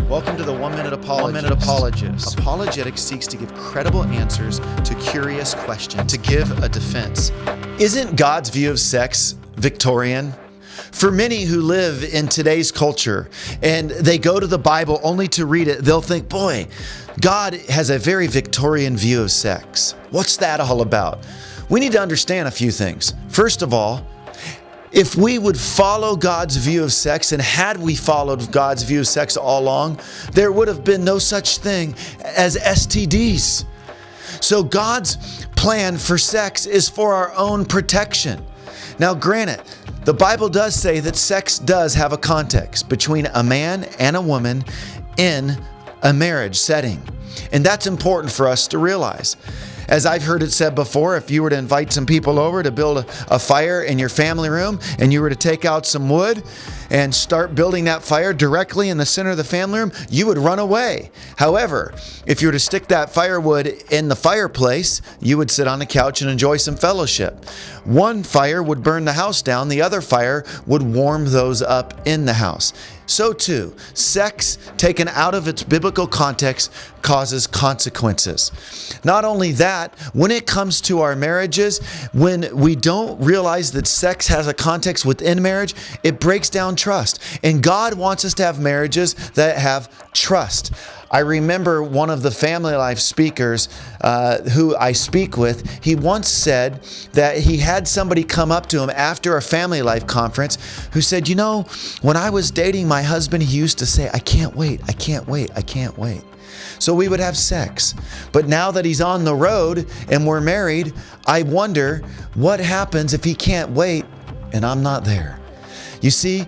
Welcome to the 1 Minute Apologist. Apologetics seeks to give credible answers to curious questions, to give a defense. Isn't God's view of sex Victorian? For many who live in today's culture and they go to the Bible only to read it, they'll think, boy, God has a very Victorian view of sex. What's that all about? We need to understand a few things. First of all, if we would follow God's view of sex, and had we followed God's view of sex all along, there would have been no such thing as STDs. So God's plan for sex is for our own protection. Now, granted, the Bible does say that sex does have a context between a man and a woman in a marriage setting. And that's important for us to realize. As I've heard it said before, if you were to invite some people over to build a fire in your family room and you were to take out some wood and start building that fire directly in the center of the family room, you would run away. However, if you were to stick that firewood in the fireplace, you would sit on the couch and enjoy some fellowship. One fire would burn the house down, the other fire would warm those up in the house. So too, sex taken out of its biblical context causes consequences. Not only that, when it comes to our marriages, when we don't realize that sex has a context within marriage, it breaks down trust. And God wants us to have marriages that have trust. I remember one of the family life speakers who I speak with, he once said that he had somebody come up to him after a family life conference who said, you know, when I was dating my husband, he used to say, I can't wait, I can't wait, I can't wait. So we would have sex. But now that he's on the road and we're married, I wonder what happens if he can't wait and I'm not there. You see,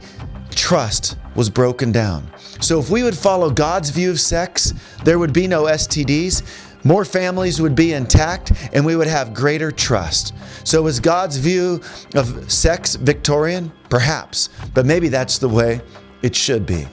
trust was broken down. So if we would follow God's view of sex, there would be no STDs, more families would be intact, and we would have greater trust. So is God's view of sex Victorian? Perhaps, but maybe that's the way it should be.